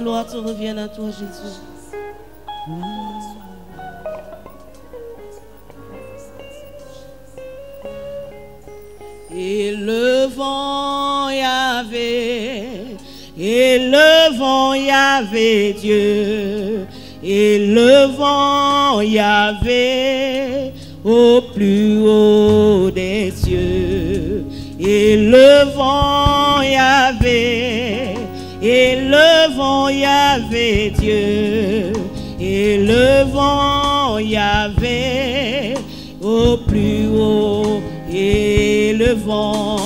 gloire te revienne à toi, Jésus. Et le vent Yahvé, et le vent Yahvé Dieu, et le vent Yahvé au plus haut des cieux, et le vent Yahvé, et le vent Yahvé Dieu, et le vent Yahvé au plus haut, et le vent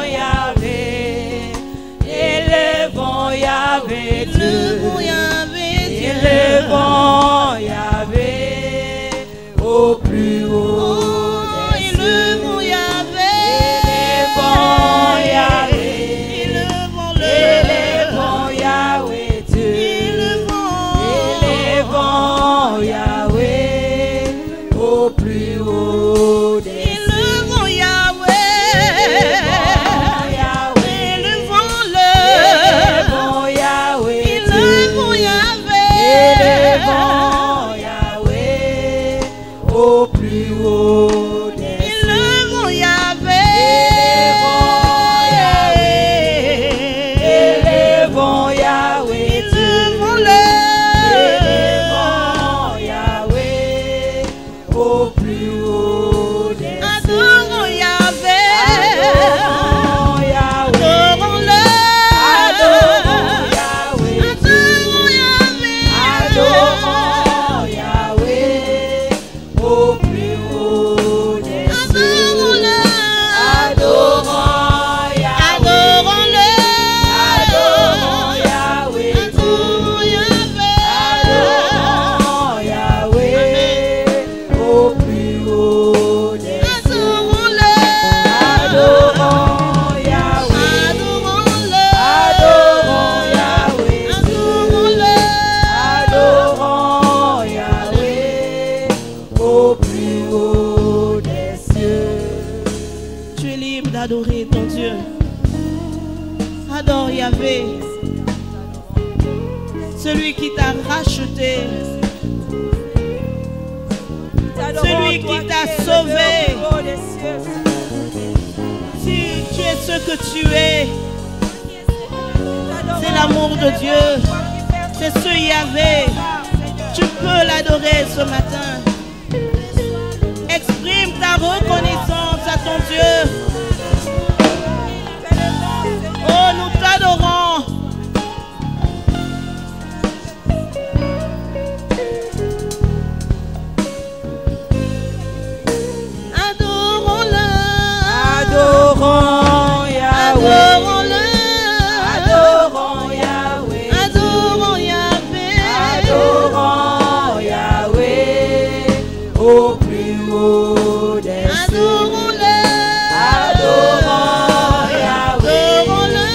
Yahvé, et le vent Yahvé Dieu, le vent Yahvé et le vent Yahvé au plus haut des et le vent Yahvé, et le vent Yahvé, et le vent et le vent Yahvé Dieu, et le vent Yahvé au plus haut des et le vent Yahvé, et le vent Yahvé, et le vent Yahvé, et le vent Yahvé au plus haut des et le vent Yahvé, et le vent Yahvé, et le vent Yahvé au plus haut des adorons Yahvé, adorons Yahvé, adorons-le, adorons Yahvé, adorons Yahvé, adorons Yahvé au plus haut des cieux. adorons-le, Adorons Yahvé, adorons-le, adorons Yahvé, adorons Yahvé, adorons Yahvé au plus haut des cieux. adorons-le, Adorons Yahvé, adorons-le, adorons Yahvé, adorons-le, adorons Yahvé au plus haut des cieux. Tu es libre d'adorer ton Dieu. Adore Yahvé, celui qui t'a racheté, celui qui t'a sauvé. Si tu es ce que tu es, c'est l'amour de Dieu, c'est ce Yahvé. Tu peux l'adorer ce matin. Exprime ta reconnaissance à ton Dieu. Oh, nous t'adorons. Adorons-le. Adorons Yahvé, Adorons-le. adorons Yahvé, Adorons Yahvé. adorons Yahvé au plus haut des cieux. Adorons-le. Adorons Yahvé, Adorons-le.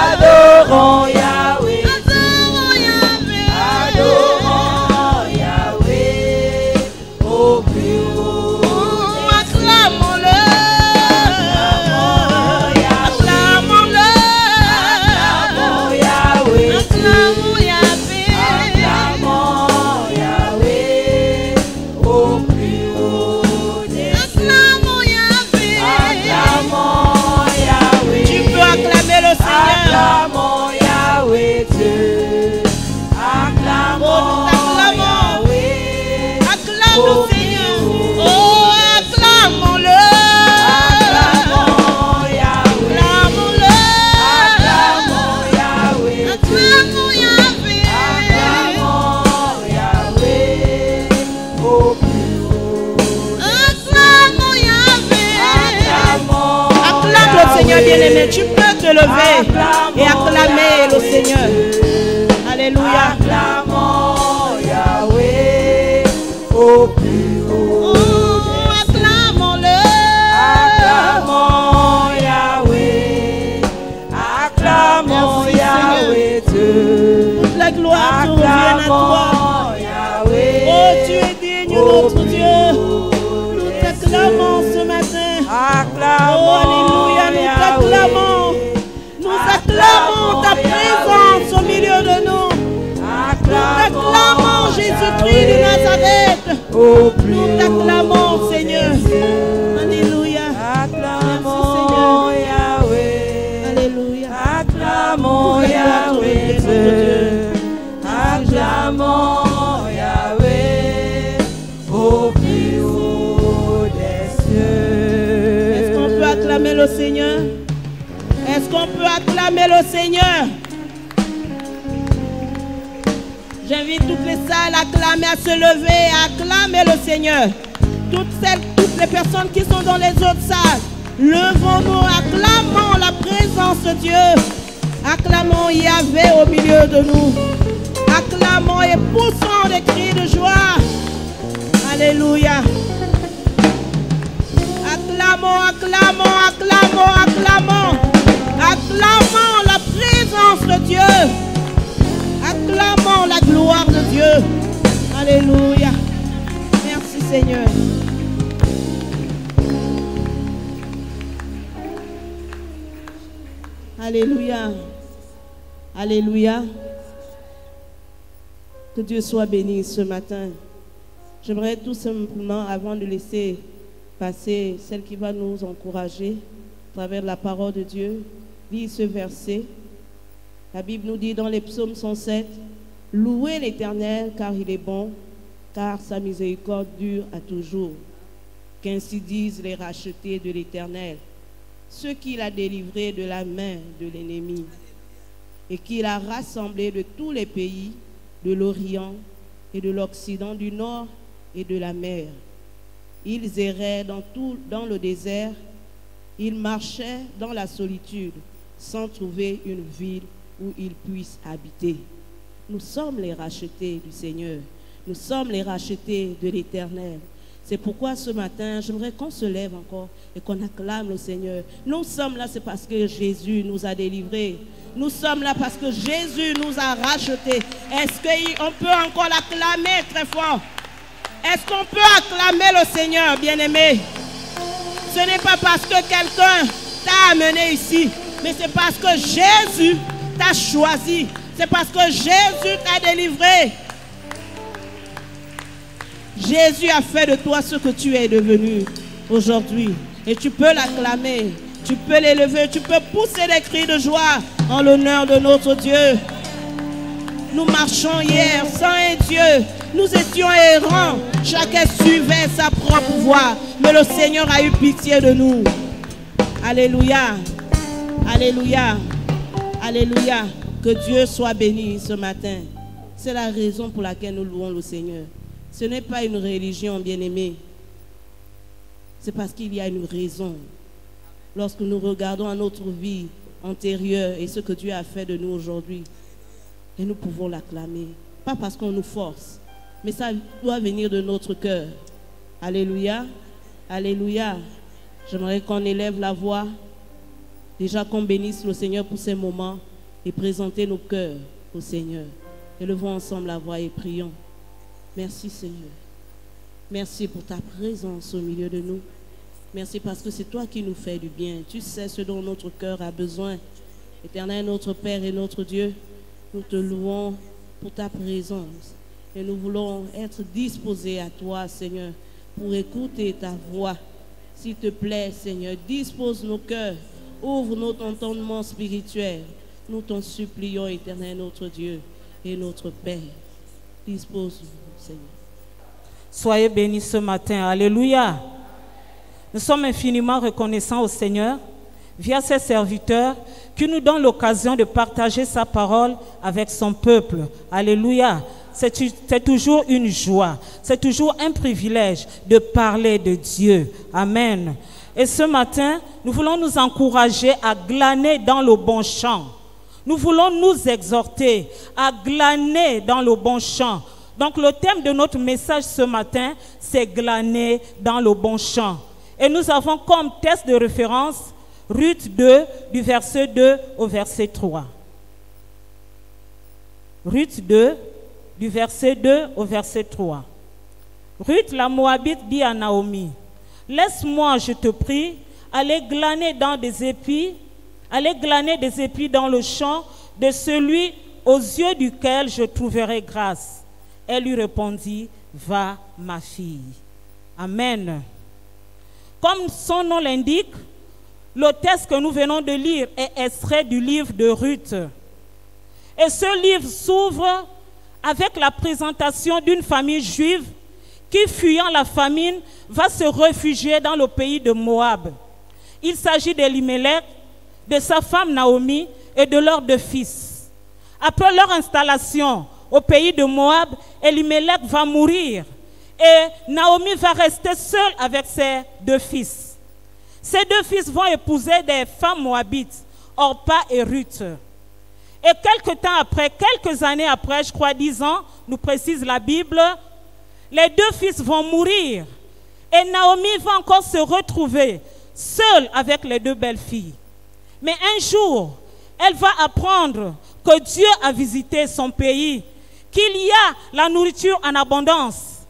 adorons Yahvé, Adorons Yahvé. adorons Yahvé au plus haut des cieux. Acclamons-le. Acclamons-le. Acclamons Yahvé, Acclamons Yahvé. acclamons Yahvé au plus haut des cieux. Acclamons Yahvé. Acclamons Yahvé, Tu peux acclamer le Seigneur. acclamons Yahvé Dieu, acclamons Yahvé, Acclame le Seigneur. Oh, acclamons-le. acclamons Yahvé, Acclamons-le. acclamons Yahvé, Acclamons Yahvé. acclamons Yahvé au plus haut. Acclamons Yahvé. Acclamons Acclame le Seigneur bien-aimé. Tu peux te lever et acclamer le Seigneur. Alléluia. acclamons Yahvé au plus haut. Oh, acclamons-le. Acclamons Yahvé, acclamons Merci, Yahvé Dieu, Toute la gloire te revienne à toi. acclamons Yahvé, Oh, tu es digne, notre Dieu. Nous t'acclamons ce matin. Oh, acclamons alléluia, nous Yahvé, t'acclamons. Nous acclamons ta présence. présence au milieu de nous. Nous t'acclamons, Jésus-Christ de Nazareth. Nous t'acclamons, Seigneur. Alléluia. Acclamons Yahweh. Alléluia. Acclamons Yahweh. Acclamons Yahweh au plus haut des cieux. Est-ce qu'on peut acclamer le Seigneur? Est-ce qu'on peut acclamer le Seigneur? J'invite toutes les salles à acclamer, à se lever, à acclamer le Seigneur. Toutes les personnes qui sont dans les autres salles, levons-nous, acclamons la présence de Dieu. Acclamons Yahvé au milieu de nous. Acclamons et poussons des cris de joie. Alléluia. Acclamons, acclamons, acclamons, acclamons. Acclamons la présence de Dieu. Acclamons la gloire de Dieu. Alléluia. Merci Seigneur. Alléluia. Alléluia. Que Dieu soit béni ce matin. J'aimerais tout simplement, avant de laisser passer celle qui va nous encourager à travers la parole de Dieu, lire ce verset. La Bible nous dit dans les psaumes 107, « Louez l'Éternel car il est bon, car sa miséricorde dure à toujours. Qu'ainsi disent les rachetés de l'Éternel, ceux qu'il a délivrés de la main de l'ennemi, et qu'il a rassemblés de tous les pays, de l'Orient et de l'Occident, du Nord et de la mer. Ils erraient dans le désert, ils marchaient dans la solitude, sans trouver une ville où ils puissent habiter. » Nous sommes les rachetés du Seigneur. Nous sommes les rachetés de l'Éternel. C'est pourquoi ce matin, j'aimerais qu'on se lève encore et qu'on acclame le Seigneur. Nous sommes là, c'est parce que Jésus nous a délivrés. Nous sommes là parce que Jésus nous a rachetés. Est-ce qu'on peut encore l'acclamer très fort? Est-ce qu'on peut acclamer le Seigneur, bien-aimé? Ce n'est pas parce que quelqu'un t'a amené ici, mais c'est parce que Jésus t'a choisi. C'est parce que Jésus t'a délivré. Jésus a fait de toi ce que tu es devenu aujourd'hui. Et tu peux l'acclamer, tu peux l'élever, tu peux pousser des cris de joie en l'honneur de notre Dieu. Nous marchons hier sans un Dieu. Nous étions errants. Chacun suivait sa propre voie. Mais le Seigneur a eu pitié de nous. Alléluia. Alléluia. Alléluia. Que Dieu soit béni ce matin. C'est la raison pour laquelle nous louons le Seigneur. Ce n'est pas une religion, bien-aimée. C'est parce qu'il y a une raison. Lorsque nous regardons à notre vie antérieure et ce que Dieu a fait de nous aujourd'hui, et nous pouvons l'acclamer. Pas parce qu'on nous force, mais ça doit venir de notre cœur. Alléluia. Alléluia. J'aimerais qu'on élève la voix. Déjà qu'on bénisse le Seigneur pour ces moments et présenter nos cœurs au Seigneur. Élevons ensemble la voix et prions. Merci Seigneur. Merci pour ta présence au milieu de nous. Merci parce que c'est toi qui nous fais du bien. Tu sais ce dont notre cœur a besoin. Éternel, notre Père et notre Dieu, nous te louons pour ta présence. Et nous voulons être disposés à toi, Seigneur, pour écouter ta voix. S'il te plaît, Seigneur, dispose nos cœurs. Ouvre notre entendement spirituel. Nous t'en supplions, Éternel, notre Dieu et notre Père. Dispose-nous, Seigneur. Soyez bénis ce matin. Alléluia. Nous sommes infiniment reconnaissants au Seigneur via ses serviteurs qui nous donnent l'occasion de partager sa parole avec son peuple. Alléluia. C'est toujours une joie, c'est toujours un privilège de parler de Dieu. Amen. Et ce matin, nous voulons nous encourager à glaner dans le bon champ. Nous voulons nous exhorter à glaner dans le bon champ. Donc le thème de notre message ce matin, c'est glaner dans le bon champ. Et nous avons comme texte de référence Ruth 2, du verset 2 au verset 3. Ruth 2, du verset 2 au verset 3. Ruth la Moabite dit à Naomi, « Laisse-moi, je te prie, aller glaner des épis dans le champ de celui aux yeux duquel je trouverai grâce. Elle lui répondit, va, ma fille. Amen. Comme son nom l'indique, le texte que nous venons de lire est extrait du livre de Ruth. Et ce livre s'ouvre avec la présentation d'une famille juive qui, fuyant la famine, va se réfugier dans le pays de Moab. Il s'agit d'Elimelech, de sa femme Naomi et de leurs 2 fils. Après leur installation au pays de Moab, Elimelech va mourir et Naomi va rester seule avec ses 2 fils. Ces 2 fils vont épouser des femmes moabites, Orpa et Ruth. Et quelques années après, je crois 10 ans, nous précise la Bible, les 2 fils vont mourir. Et Naomi va encore se retrouver seule avec les 2 belles filles. Mais un jour, elle va apprendre que Dieu a visité son pays, qu'il y a la nourriture en abondance,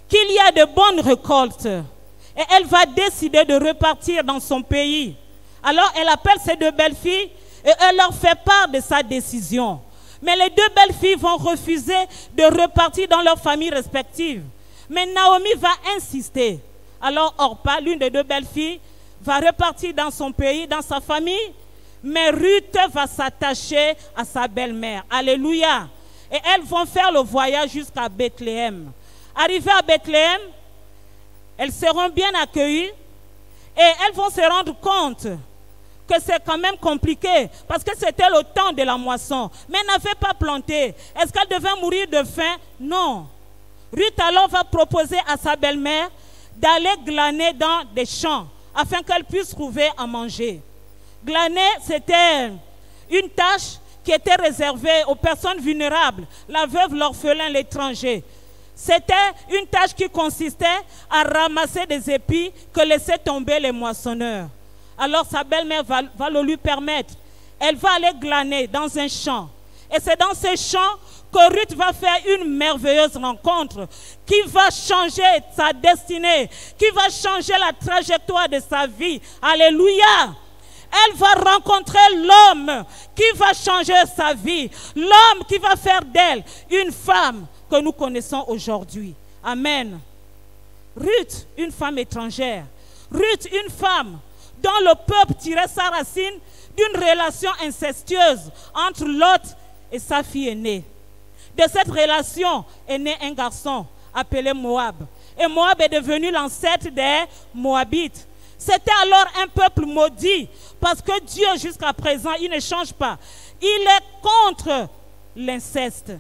qu'il y a de bonnes récoltes. Et elle va décider de repartir dans son pays. Alors elle appelle ses 2 belles filles et elle leur fait part de sa décision. Mais les 2 belles filles vont refuser de repartir dans leurs familles respectives. Mais Naomi va insister. Alors Orpa, l'une des 2 belles filles, va repartir dans son pays, dans sa famille. Mais Ruth va s'attacher à sa belle-mère. Alléluia. Et elles vont faire le voyage jusqu'à Bethléem. Arrivées à Bethléem, elles seront bien accueillies et elles vont se rendre compte que c'est quand même compliqué parce que c'était le temps de la moisson. Mais elles n'avaient pas planté. Est-ce qu'elles devaient mourir de faim? Non. Ruth alors va proposer à sa belle-mère d'aller glaner dans des champs afin qu'elle puisse trouver à manger. Glaner, c'était une tâche qui était réservée aux personnes vulnérables, la veuve, l'orphelin, l'étranger. C'était une tâche qui consistait à ramasser des épis que laissaient tomber les moissonneurs. Alors sa belle-mère va le lui permettre. Elle va aller glaner dans un champ. Et c'est dans ce champ que Ruth va faire une merveilleuse rencontre qui va changer sa destinée, qui va changer la trajectoire de sa vie. Alléluia! Elle va rencontrer l'homme qui va changer sa vie, l'homme qui va faire d'elle une femme que nous connaissons aujourd'hui. Amen. Ruth, une femme étrangère. Ruth, une femme dont le peuple tirait sa racine d'une relation incestueuse entre Lot et sa fille aînée. De cette relation est né un garçon appelé Moab. Et Moab est devenu l'ancêtre des Moabites. C'était alors un peuple maudit parce que Dieu jusqu'à présent, il ne change pas. Il est contre l'inceste.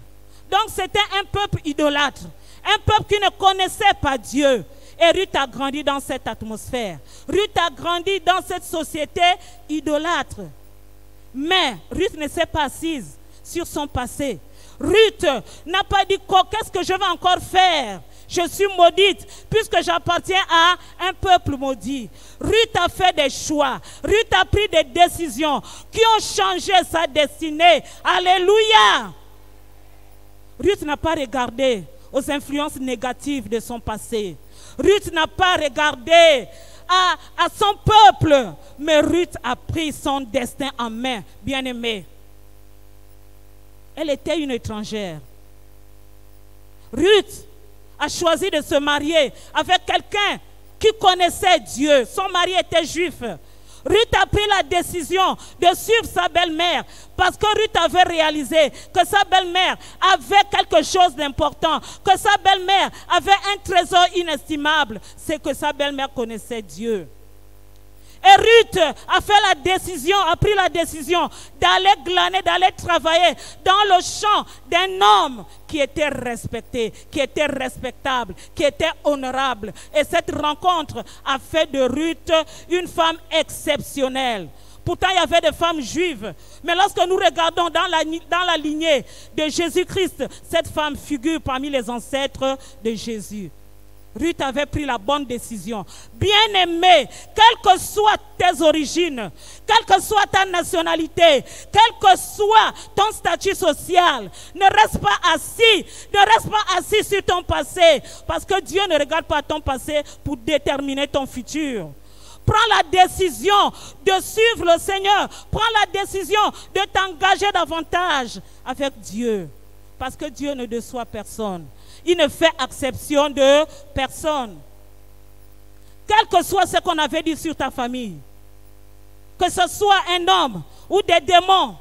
Donc c'était un peuple idolâtre, un peuple qui ne connaissait pas Dieu. Et Ruth a grandi dans cette atmosphère. Ruth a grandi dans cette société idolâtre. Mais Ruth ne s'est pas assise sur son passé. Ruth n'a pas dit qu'est-ce que je vais encore faire. Je suis maudite puisque j'appartiens à un peuple maudit. Ruth a fait des choix. Ruth a pris des décisions qui ont changé sa destinée. Alléluia. Ruth n'a pas regardé aux influences négatives de son passé. Ruth n'a pas regardé à son peuple. Mais Ruth a pris son destin en main, bien-aimée. Elle était une étrangère. Ruth a choisi de se marier avec quelqu'un qui connaissait Dieu. Son mari était juif. Ruth a pris la décision de suivre sa belle-mère parce que Ruth avait réalisé que sa belle-mère avait quelque chose d'important, que sa belle-mère avait un trésor inestimable, c'est que sa belle-mère connaissait Dieu. Et Ruth a pris la décision d'aller glaner, d'aller travailler dans le champ d'un homme qui était respecté, qui était respectable, qui était honorable. Et cette rencontre a fait de Ruth une femme exceptionnelle. Pourtant, il y avait des femmes juives. Mais lorsque nous regardons dans la lignée de Jésus-Christ, cette femme figure parmi les ancêtres de Jésus. Ruth avait pris la bonne décision. Bien-aimé, quelles que soient tes origines, quelle que soit ta nationalité, quel que soit ton statut social, ne reste pas assis sur ton passé, parce que Dieu ne regarde pas ton passé pour déterminer ton futur. prends la décision de suivre le Seigneur. Prends la décision de t'engager davantage avec Dieu. Parce que Dieu ne déçoit personne. Il ne fait exception de personne. Quel que soit ce qu'on avait dit sur ta famille, que ce soit un homme ou des démons,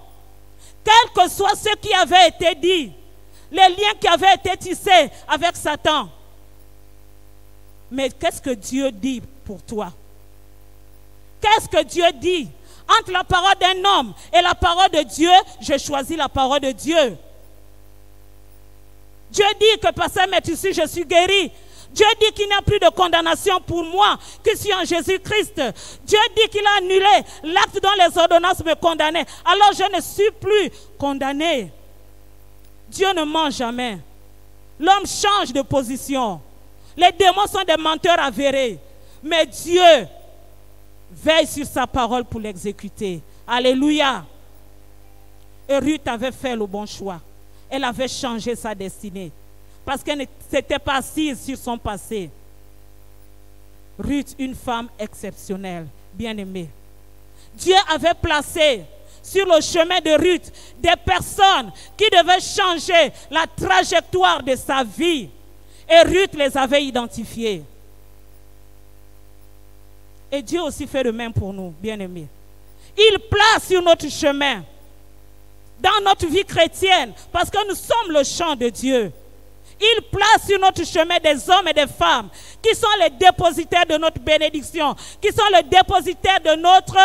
quel que soit ce qui avait été dit, les liens qui avaient été tissés avec Satan. Mais qu'est-ce que Dieu dit pour toi? Qu'est-ce que Dieu dit? Entre la parole d'un homme et la parole de Dieu, je choisis la parole de Dieu. Dieu dit que par sa métissure, je suis guéri. Dieu dit qu'il n'y a plus de condamnation pour moi, que je suis en Jésus-Christ. Dieu dit qu'il a annulé l'acte dont les ordonnances me condamnaient. Alors je ne suis plus condamné. Dieu ne ment jamais. L'homme change de position. Les démons sont des menteurs avérés. Mais Dieu veille sur sa parole pour l'exécuter. Alléluia. Et Ruth avait fait le bon choix. Elle avait changé sa destinée. Parce qu'elle ne s'était pas assise sur son passé. Ruth, une femme exceptionnelle, bien-aimée. Dieu avait placé sur le chemin de Ruth des personnes qui devaient changer la trajectoire de sa vie. Et Ruth les avait identifiées. Et Dieu aussi fait le même pour nous, bien-aimés. Il place sur notre chemin, dans notre vie chrétienne, parce que nous sommes le champ de Dieu. Il place sur notre chemin des hommes et des femmes qui sont les dépositaires de notre bénédiction, qui sont les dépositaires de notre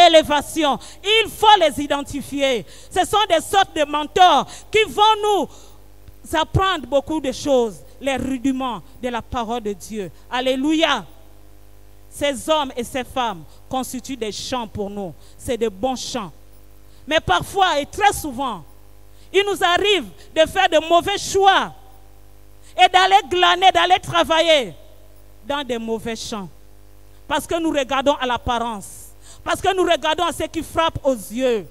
élévation. Il faut les identifier. Ce sont des sortes de mentors qui vont nous apprendre beaucoup de choses, les rudiments de la parole de Dieu. Alléluia. Ces hommes et ces femmes constituent des champs pour nous. C'est de bons champs. Mais parfois et très souvent, il nous arrive de faire de mauvais choix et d'aller glaner, d'aller travailler dans des mauvais champs. Parce que nous regardons à l'apparence. Parce que nous regardons à ce qui frappe aux yeux.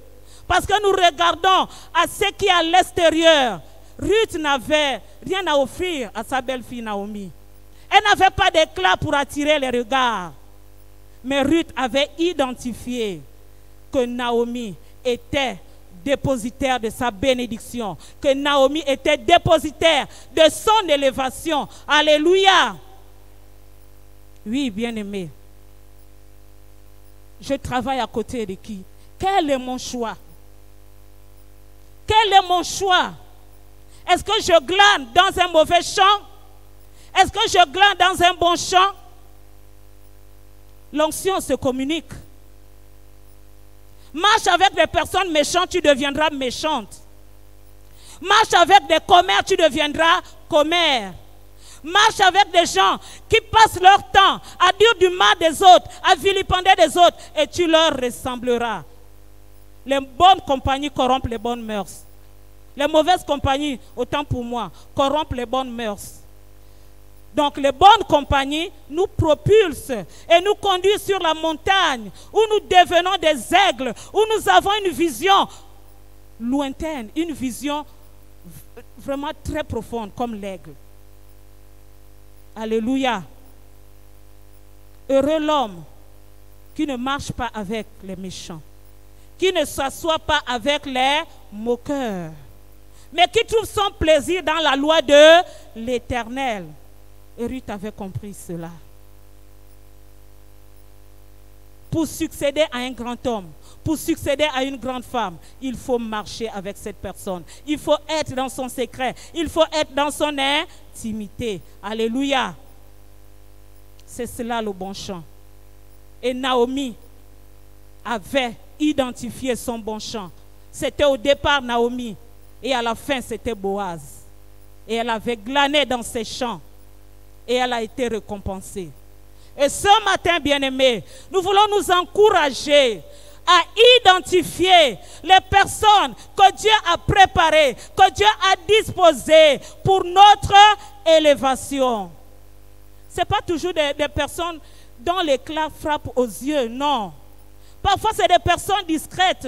Parce que nous regardons à ce qui est à l'extérieur. Ruth n'avait rien à offrir à sa belle-fille Naomi. Elle n'avait pas d'éclat pour attirer les regards. Mais Ruth avait identifié que Naomi était dépositaire de sa bénédiction, que Naomi était dépositaire de son élévation. Alléluia. Oui, bien-aimé. Je travaille à côté de qui? Quel est mon choix? Quel est mon choix? Est-ce que je glane dans un mauvais champ? Est-ce que je glane dans un bon champ? L'onction se communique. Marche avec des personnes méchantes, tu deviendras méchante. Marche avec des commères, tu deviendras commère. Marche avec des gens qui passent leur temps à dire du mal des autres, à vilipender des autres, et tu leur ressembleras. Les bonnes compagnies corrompent les bonnes mœurs. Les mauvaises compagnies, autant pour moi, corrompent les bonnes mœurs. Donc les bonnes compagnies nous propulsent et nous conduisent sur la montagne où nous devenons des aigles, où nous avons une vision lointaine, une vision vraiment très profonde comme l'aigle. Alléluia. Heureux l'homme qui ne marche pas avec les méchants, qui ne s'assoit pas avec les moqueurs, mais qui trouve son plaisir dans la loi de l'Éternel. Et Ruth avait compris cela. Pour succéder à un grand homme, pour succéder à une grande femme, il faut marcher avec cette personne. Il faut être dans son secret. Il faut être dans son intimité. Alléluia. C'est cela le bon champ. Et Naomi avait identifié son bon champ. C'était au départ Naomi. Et à la fin, c'était Boaz. Et elle avait glané dans ses champs. Et elle a été récompensée. Et ce matin, bien-aimés, nous voulons nous encourager à identifier les personnes que Dieu a préparées, que Dieu a disposées pour notre élévation. Ce n'est pas toujours des personnes dont l'éclat frappe aux yeux, non. Parfois, c'est des personnes discrètes.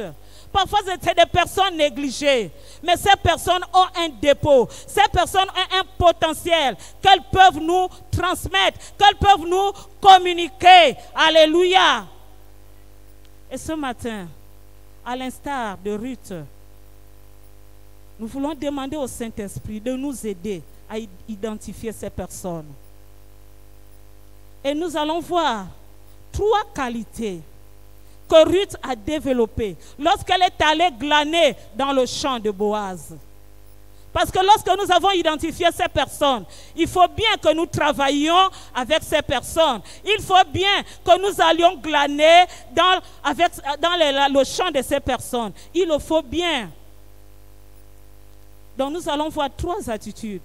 Parfois, c'est des personnes négligées. Mais ces personnes ont un dépôt. Ces personnes ont un potentiel qu'elles peuvent nous transmettre, qu'elles peuvent nous communiquer. Alléluia. Et ce matin, à l'instar de Ruth, nous voulons demander au Saint-Esprit de nous aider à identifier ces personnes. Et nous allons voir 3 qualités que Ruth a développées lorsqu'elle est allée glaner dans le champ de Boaz. Parce que lorsque nous avons identifié ces personnes, il faut bien que nous travaillions avec ces personnes. Il faut bien que nous allions glaner dans le champ de ces personnes. Il le faut bien. Donc nous allons voir 3 attitudes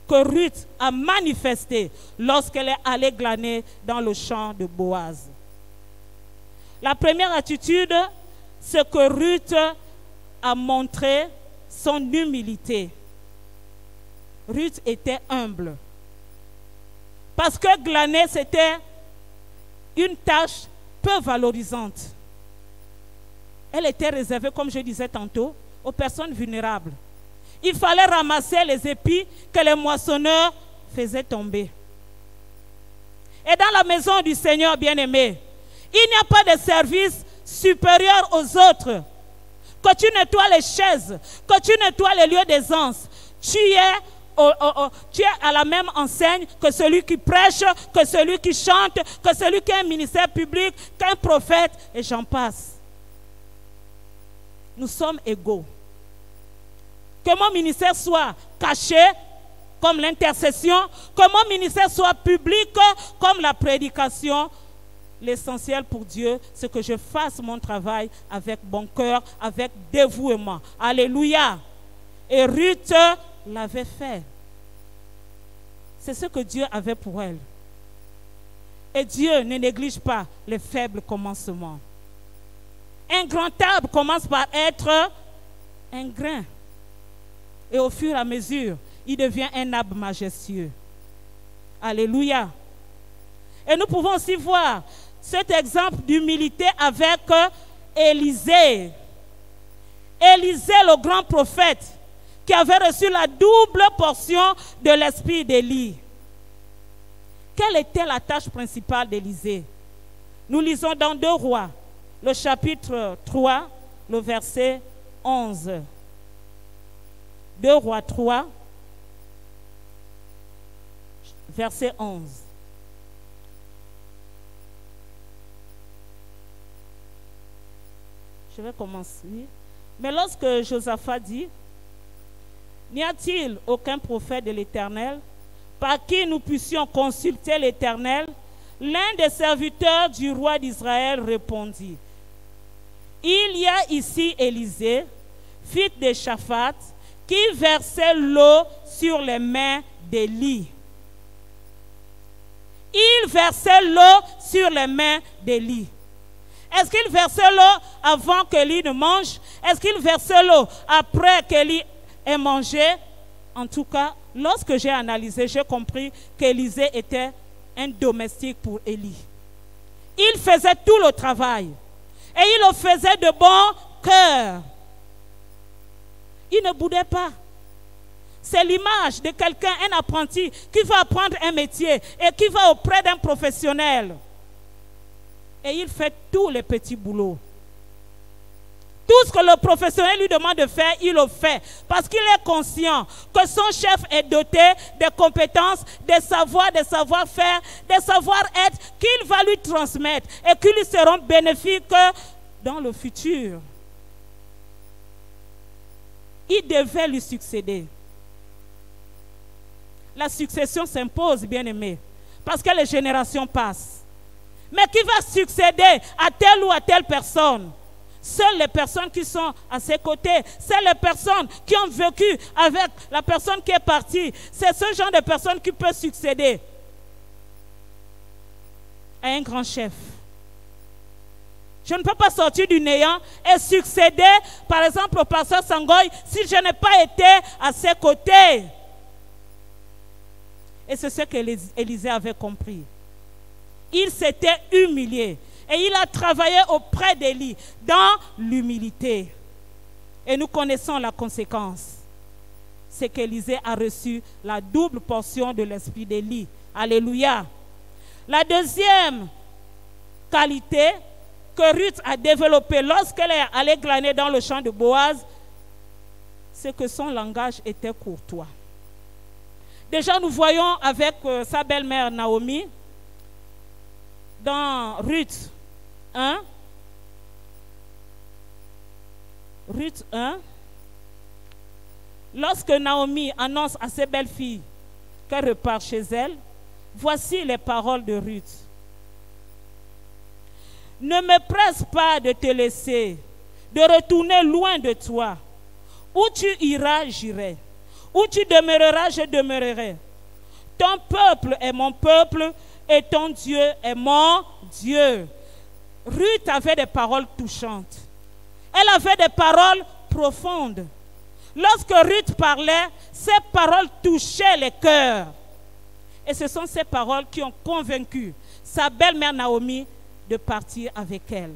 que Ruth a manifestées lorsqu'elle est allée glaner dans le champ de Boaz. La première attitude, c'est que Ruth a montré son humilité. Ruth était humble. Parce que glaner, c'était une tâche peu valorisante. Elle était réservée, comme je disais tantôt, aux personnes vulnérables. Il fallait ramasser les épis que les moissonneurs faisaient tomber. Et dans la maison du Seigneur bien-aimé, il n'y a pas de service supérieur aux autres. Que tu nettoies les chaises, que tu nettoies les lieux d'aisance, tu es à la même enseigne que celui qui prêche, que celui qui chante, que celui qui a un ministère public, qu'un prophète, et j'en passe. Nous sommes égaux. Que mon ministère soit caché, comme l'intercession, que mon ministère soit public, comme la prédication. L'essentiel pour Dieu, c'est que je fasse mon travail avec bon cœur, avec dévouement. Alléluia. Et Ruth l'avait fait. C'est ce que Dieu avait pour elle. Et Dieu ne néglige pas les faibles commencements. Un grand arbre commence par être un grain. Et au fur et à mesure, il devient un arbre majestueux. Alléluia. Et nous pouvons aussi voir cet exemple d'humilité avec Élisée. Élisée, le grand prophète, qui avait reçu la double portion de l'esprit d'Élie. Quelle était la tâche principale d'Élisée? Nous lisons dans 2 Rois, le chapitre 3, le verset 11. 2 Rois 3, verset 11. Je vais commencer. Mais lorsque Josaphat dit, n'y a-t-il aucun prophète de l'Éternel par qui nous puissions consulter l'Éternel? L'un des serviteurs du roi d'Israël répondit, il y a ici Élisée, fils de Shaphat, qui versait l'eau sur les mains d'Élie. Il versait l'eau sur les mains d'Élie. Est-ce qu'il versait l'eau avant qu'Élie ne mange? Est-ce qu'il versait l'eau après qu'Élie ait mangé? En tout cas, lorsque j'ai analysé, j'ai compris qu'Élisée était un domestique pour Élie. Il faisait tout le travail. Et il le faisait de bon cœur. Il ne boudait pas. C'est l'image de quelqu'un, un apprenti, qui va apprendre un métier et qui va auprès d'un professionnel. Et il fait tous les petits boulots. Tout ce que le professionnel lui demande de faire, il le fait. Parce qu'il est conscient que son chef est doté de compétences, de savoir, de savoir-faire, de savoir-être qu'il va lui transmettre et qui lui seront bénéfiques dans le futur. Il devait lui succéder. La succession s'impose, bien-aimé, parce que les générations passent. Mais qui va succéder à telle ou à telle personne? Seules les personnes qui sont à ses côtés, c'est les personnes qui ont vécu avec la personne qui est partie. C'est ce genre de personne qui peut succéder à un grand chef. Je ne peux pas sortir du néant et succéder, par exemple, au pasteur Sangoy si je n'ai pas été à ses côtés. Et c'est ce qu'Élisée avait compris. Il s'était humilié et il a travaillé auprès d'Élie dans l'humilité. Et nous connaissons la conséquence. C'est qu'Élisée a reçu la double portion de l'esprit d'Élie. Alléluia. La deuxième qualité que Ruth a développée lorsqu'elle est allée glaner dans le champ de Boaz, c'est que son langage était courtois. Déjà, nous voyons avec sa belle-mère Naomi, dans Ruth 1, Ruth 1, lorsque Naomi annonce à ses belles-filles qu'elle repart chez elle, voici les paroles de Ruth. Ne me presse pas de te laisser, de retourner loin de toi. Où tu iras, j'irai. Où tu demeureras, je demeurerai. Ton peuple est mon peuple et ton Dieu est mon Dieu. Ruth avait des paroles touchantes. Elle avait des paroles profondes. Lorsque Ruth parlait, ses paroles touchaient les cœurs. Et ce sont ces paroles qui ont convaincu sa belle-mère Naomi de partir avec elle.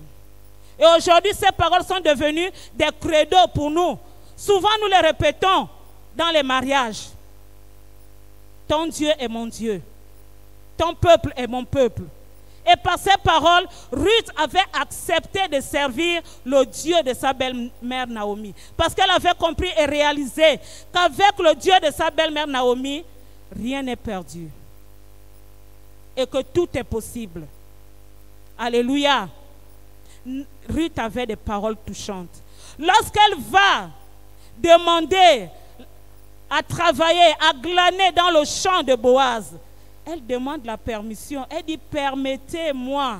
Et aujourd'hui, ces paroles sont devenues des credos pour nous. Souvent, nous les répétons dans les mariages. Ton Dieu est mon Dieu. Ton peuple est mon peuple. Et par ces paroles, Ruth avait accepté de servir le Dieu de sa belle-mère Naomi. Parce qu'elle avait compris et réalisé qu'avec le Dieu de sa belle-mère Naomi, rien n'est perdu. Et que tout est possible. Alléluia. Ruth avait des paroles touchantes. Lorsqu'elle va demander à travailler, à glaner dans le champ de Boaz, elle demande la permission. Elle dit, permettez-moi.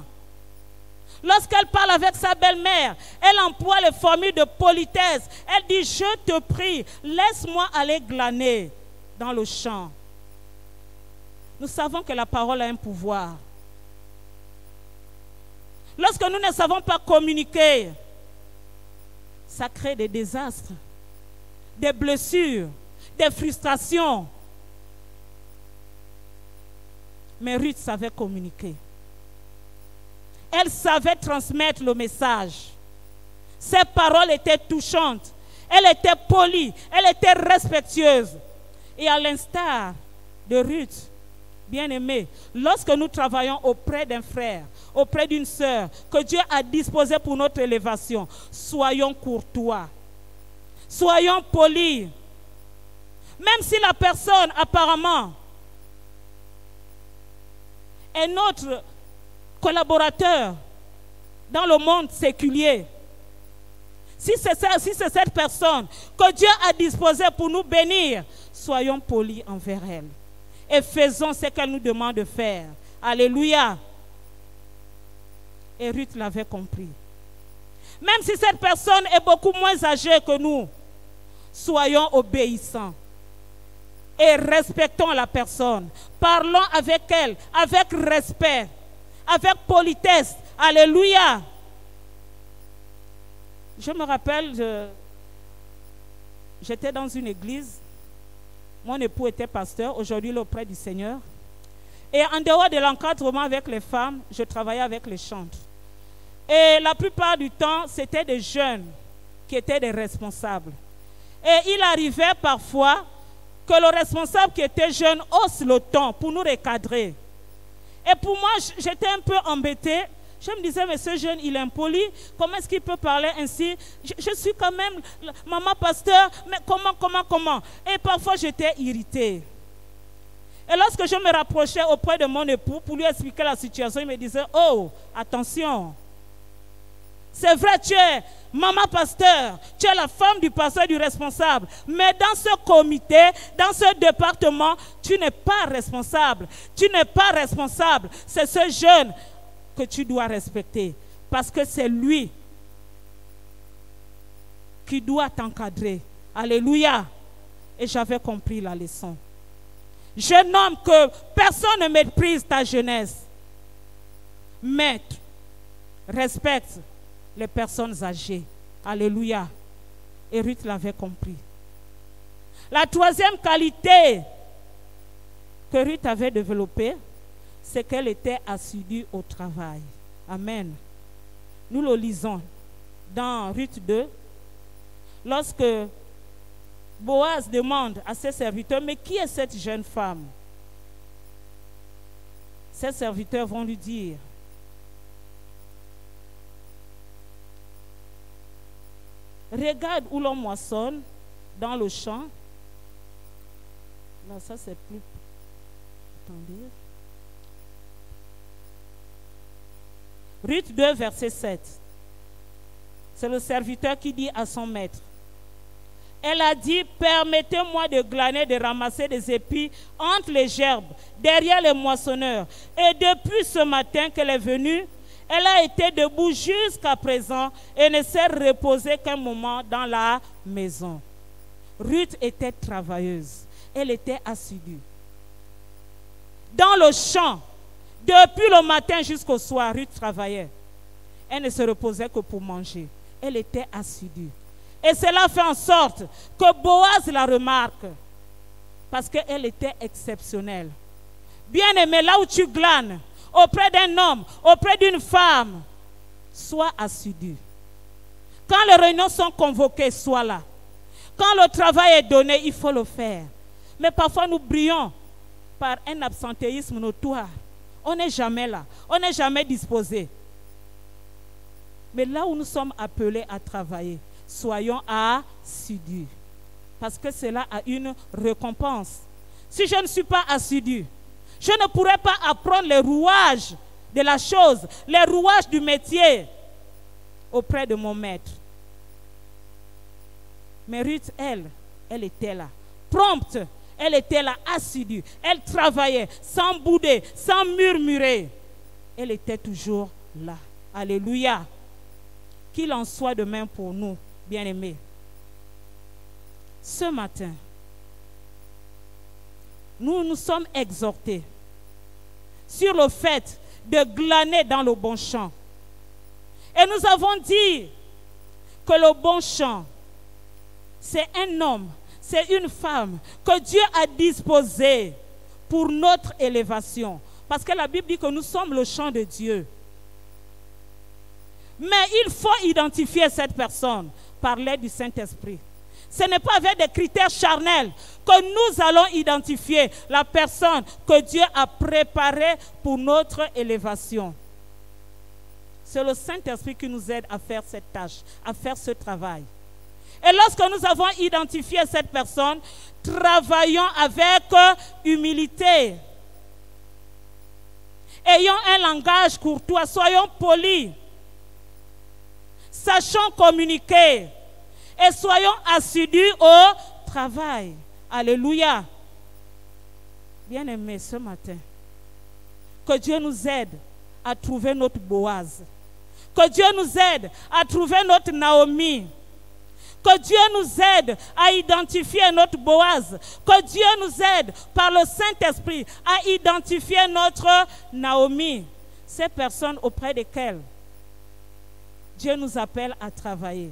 Lorsqu'elle parle avec sa belle-mère, elle emploie les formules de politesse. Elle dit, je te prie, laisse-moi aller glaner dans le champ. Nous savons que la parole a un pouvoir. Lorsque nous ne savons pas communiquer, ça crée des désastres, des blessures, des frustrations. Mais Ruth savait communiquer. Elle savait transmettre le message. Ses paroles étaient touchantes. Elle était polie. Elle était respectueuse. Et à l'instar de Ruth, bien-aimée, lorsque nous travaillons auprès d'un frère, auprès d'une sœur, que Dieu a disposé pour notre élévation, soyons courtois. Soyons polis. Même si la personne, apparemment, est notre collaborateur dans le monde séculier. Si c'est cette personne que Dieu a disposée pour nous bénir, soyons polis envers elle. Et faisons ce qu'elle nous demande de faire. Alléluia. Et Ruth l'avait compris. Même si cette personne est beaucoup moins âgée que nous, soyons obéissants. Et respectons la personne. Parlons avec elle, avec respect, avec politesse. Alléluia. Je me rappelle, j'étais dans une église. Mon époux était pasteur. Aujourd'hui, il est auprès du Seigneur. Et en dehors de l'encadrement avec les femmes, je travaillais avec les chantres. Et la plupart du temps, c'était des jeunes qui étaient des responsables. Et il arrivait parfois que le responsable qui était jeune hausse le ton pour nous recadrer. Et pour moi, j'étais un peu embêtée. Je me disais, mais ce jeune, il est impoli. Comment est-ce qu'il peut parler ainsi? Je suis quand même maman pasteur, mais comment? Et parfois, j'étais irritée. Et lorsque je me rapprochais auprès de mon époux pour lui expliquer la situation, il me disait, oh, attention. C'est vrai, tu es maman pasteur, tu es la femme du pasteur, du responsable. Mais dans ce comité, dans ce département, tu n'es pas responsable. Tu n'es pas responsable. C'est ce jeune que tu dois respecter. Parce que c'est lui qui doit t'encadrer. Alléluia. Et j'avais compris la leçon. Jeune homme, que personne ne méprise ta jeunesse. Maître, respecte les personnes âgées. Alléluia. Et Ruth l'avait compris. La troisième qualité que Ruth avait développée, c'est qu'elle était assidue au travail. Amen. Nous le lisons dans Ruth 2. lorsque Boaz demande à ses serviteurs, mais qui est cette jeune femme? Ses serviteurs vont lui dire, regarde où l'on moissonne dans le champ. Non, ça c'est plus... Attendez. Ruth 2, verset 7. C'est le serviteur qui dit à son maître. Elle a dit, permettez-moi de glaner, de ramasser des épis entre les gerbes, derrière les moissonneurs. Et depuis ce matin qu'elle est venue, elle a été debout jusqu'à présent et ne s'est reposée qu'un moment dans la maison. Ruth était travailleuse. Elle était assidue. Dans le champ, depuis le matin jusqu'au soir, Ruth travaillait. Elle ne se reposait que pour manger. Elle était assidue. Et cela fait en sorte que Boaz la remarque. Parce qu'elle était exceptionnelle. Bien-aimé, là où tu glanes, auprès d'un homme, auprès d'une femme, sois assidu. Quand les réunions sont convoquées, sois là. Quand le travail est donné, il faut le faire. Mais parfois nous brillons par un absentéisme notoire. On n'est jamais là. On n'est jamais disposé. Mais là où nous sommes appelés à travailler, soyons assidus. Parce que cela a une récompense. Si je ne suis pas assidu, je ne pourrai pas apprendre les rouages de la chose, les rouages du métier auprès de mon maître. Mais Ruth, elle était là, prompte. Elle était là, assidue. Elle travaillait sans bouder, sans murmurer. Elle était toujours là. Alléluia. Qu'il en soit de même pour nous, bien-aimés. Ce matin, nous nous sommes exhortés sur le fait de glaner dans le bon champ. Et nous avons dit que le bon champ, c'est un homme, c'est une femme que Dieu a disposé pour notre élévation. Parce que la Bible dit que nous sommes le champ de Dieu. Mais il faut identifier cette personne par l'aide du Saint-Esprit. Ce n'est pas avec des critères charnels que nous allons identifier la personne que Dieu a préparée pour notre élévation. C'est le Saint-Esprit qui nous aide à faire cette tâche, à faire ce travail. Et lorsque nous avons identifié cette personne, travaillons avec humilité. Ayons un langage courtois, soyons polis. Sachons communiquer et soyons assidus au travail. Alléluia. Bien-aimés, ce matin, que Dieu nous aide à trouver notre Boaz. Que Dieu nous aide à trouver notre Naomi. Que Dieu nous aide à identifier notre Boaz. Que Dieu nous aide par le Saint-Esprit à identifier notre Naomi. Ces personnes auprès desquelles Dieu nous appelle à travailler.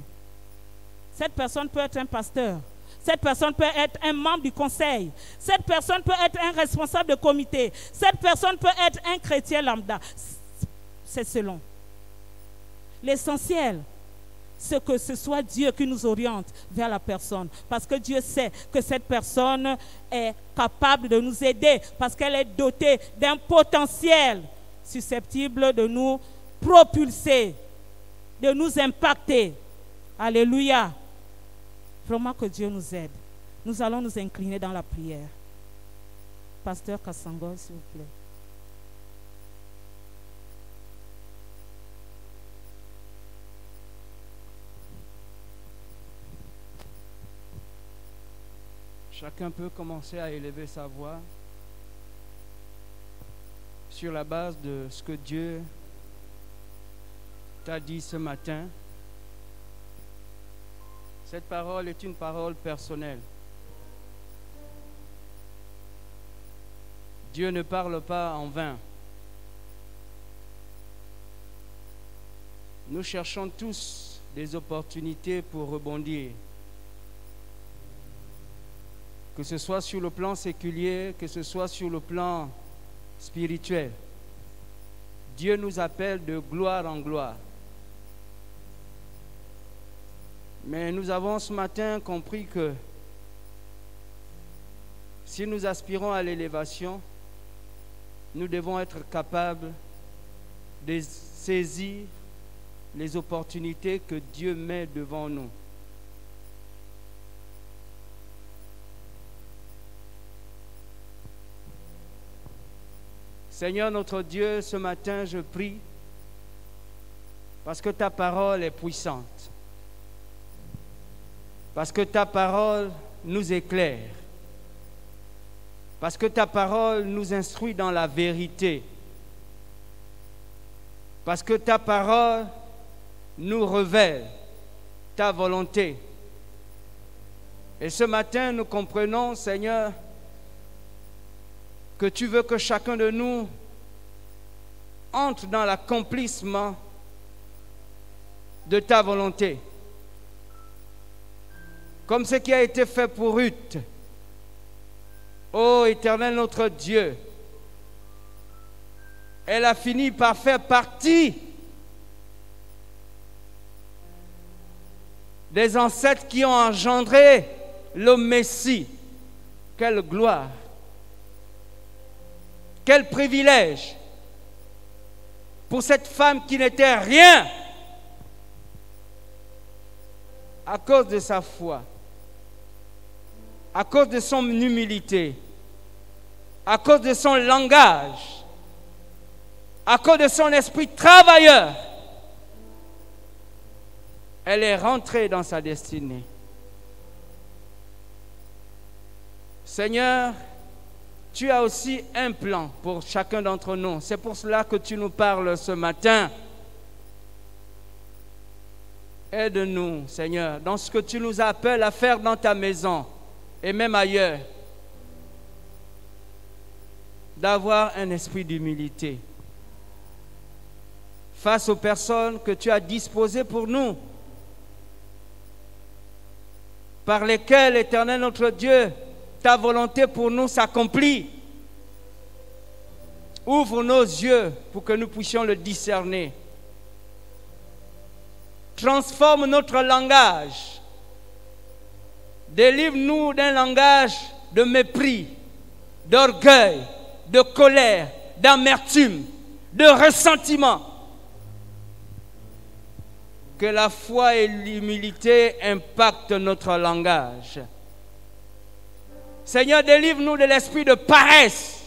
Cette personne peut être un pasteur. Cette personne peut être un membre du conseil. Cette personne peut être un responsable de comité. Cette personne peut être un chrétien lambda. C'est selon. L'essentiel, c'est que ce soit Dieu qui nous oriente vers la personne. Parce que Dieu sait que cette personne est capable de nous aider. Parce qu'elle est dotée d'un potentiel susceptible de nous propulser, de nous impacter. Alléluia. Vraiment que Dieu nous aide. Nous allons nous incliner dans la prière. Pasteur Kassango, s'il vous plaît. Chacun peut commencer à élever sa voix sur la base de ce que Dieu t'a dit ce matin. Cette parole est une parole personnelle. Dieu ne parle pas en vain. Nous cherchons tous des opportunités pour rebondir. Que ce soit sur le plan séculier, que ce soit sur le plan spirituel. Dieu nous appelle de gloire en gloire. Mais nous avons ce matin compris que si nous aspirons à l'élévation, nous devons être capables de saisir les opportunités que Dieu met devant nous. Seigneur notre Dieu, ce matin, je prie parce que ta parole est puissante, parce que ta parole nous éclaire, parce que ta parole nous instruit dans la vérité, parce que ta parole nous révèle ta volonté. Et ce matin, nous comprenons, Seigneur, que tu veux que chacun de nous entre dans l'accomplissement de ta volonté. Comme ce qui a été fait pour Ruth. Ô Éternel notre Dieu, elle a fini par faire partie des ancêtres qui ont engendré le Messie. Quelle gloire! Quel privilège pour cette femme qui n'était rien à cause de sa foi, à cause de son humilité, à cause de son langage, à cause de son esprit travailleur. Elle est rentrée dans sa destinée. Seigneur, tu as aussi un plan pour chacun d'entre nous. C'est pour cela que tu nous parles ce matin. Aide-nous, Seigneur, dans ce que tu nous appelles à faire dans ta maison et même ailleurs, d'avoir un esprit d'humilité face aux personnes que tu as disposées pour nous, par lesquelles, Éternel notre Dieu, ta volonté pour nous s'accomplit. Ouvre nos yeux pour que nous puissions le discerner. Transforme notre langage. Délivre-nous d'un langage de mépris, d'orgueil, de colère, d'amertume, de ressentiment. Que la foi et l'humilité impactent notre langage. Seigneur, délivre-nous de l'esprit de paresse.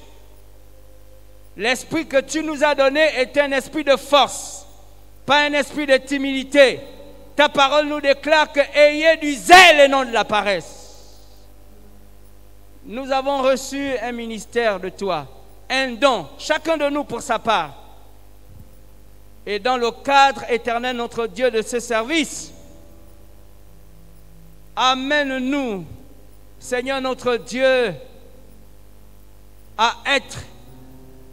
L'esprit que tu nous as donné est un esprit de force, pas un esprit de timidité. Ta parole nous déclare que ayez du zèle et non de la paresse. Nous avons reçu un ministère de toi, un don, chacun de nous pour sa part. Et dans le cadre éternel, notre Dieu, de ce service, amène-nous, Seigneur notre Dieu, à être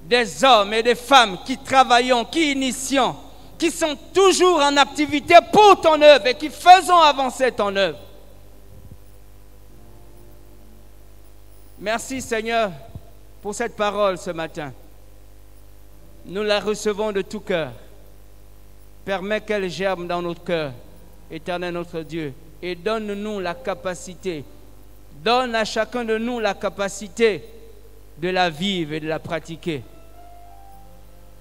des hommes et des femmes qui travaillons, qui initions, qui sont toujours en activité pour ton œuvre et qui faisons avancer ton œuvre. Merci Seigneur pour cette parole ce matin. Nous la recevons de tout cœur. Permets qu'elle germe dans notre cœur, éternel notre Dieu, et donne-nous la capacité. Donne à chacun de nous la capacité de la vivre et de la pratiquer.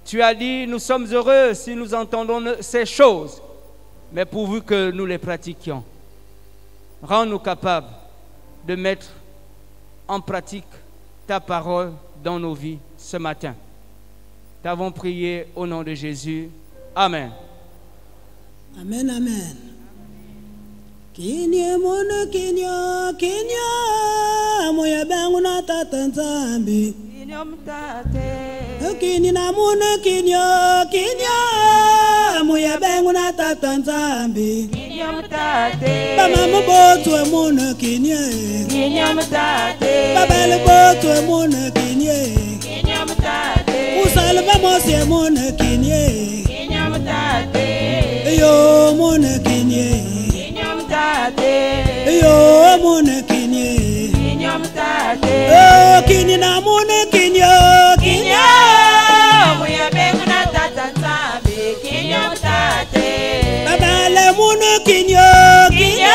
Tu as dit, nous sommes heureux si nous entendons ces choses, mais pourvu que nous les pratiquions. Rends-nous capables de mettre en pratique ta parole dans nos vies ce matin. T'avons prié au nom de Jésus. Amen. Amen, amen. Kinye mona kinyo moya banguna tatanzambi. Kinyo mtate. Kini na mona kinyo moya banguna tatanzambi. Kinyo mtate. Bama mboto mona kinye. Kinyo mtate. Baba le boto mona kinye. Kinyo mtate. Usala bamose mona kinye. Kinyo mtate. Yo mona kinye. Yo mona kinye. Kinyo mtate. Oh kinye na mona kinyo. Kinyo moya banguna tatanzambi. Kinyo mtate. Baba le mona kinyo. Kinyo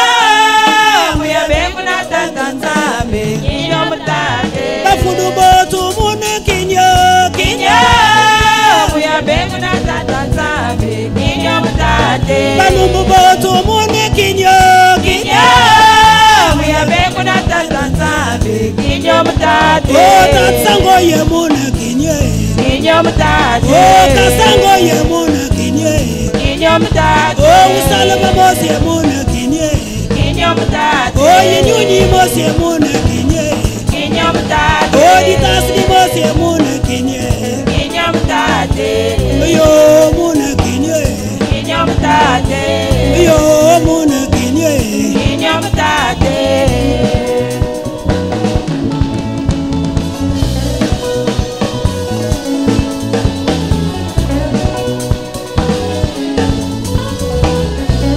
Oh, tatsango ye mona kinye. Kinyom tate. Oh, kasango ye mona kinye. Kinyom tate. Oh, usalama mose ye mona kinye. Kinyom tate. Oh, yinyuni mose ye mona kinye. Kinyom tate. Oh, ditasni mose ye mona kinye. Kinyom tate. Yo mona kinye. Kinyom tate. Yo mona kinye. Kinyom tate.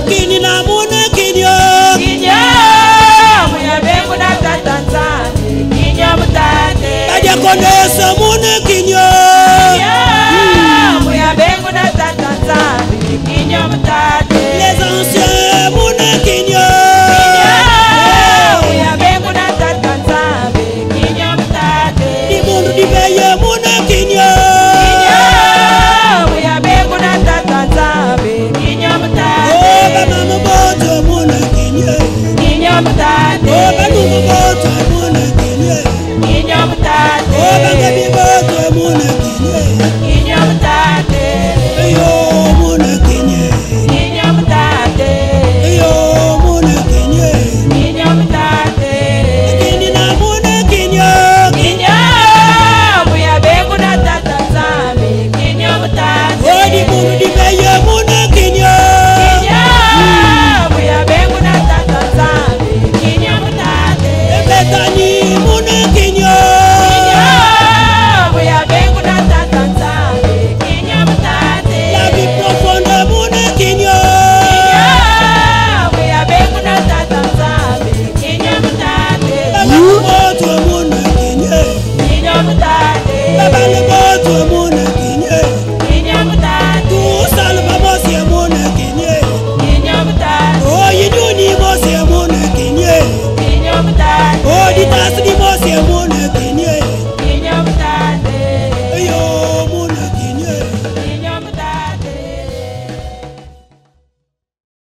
Kini na mona kinyo. Kinyom ya bengu na tata nzambe. Kinyom tate. Aja konesa mona kinyo. Kinyom ya bengu na tata nzambe. Kinyom tate. Les anciens mona kinyo. Kinyom ya bengu na tata nzambe. Kinyom tate. Di mundu di beye mona kinyo. Kinyom ya bengu na tata nzambe. Kinyom Oh, tate. ba mama boto mona kinyo. Kinyom tate. Oh, ba numu boto mona kinyo. Kinyom tate. Oh, ba ngabi boto mona kinyo. Kinyom tate. Yo mona kinyo. Kinyom tate. Yo mona kinyo. Kinyom tate. Kini na mona kinyo. Kinyom ya bengu na tata nzambe. Kinyom tate. Oh, di mundu di beye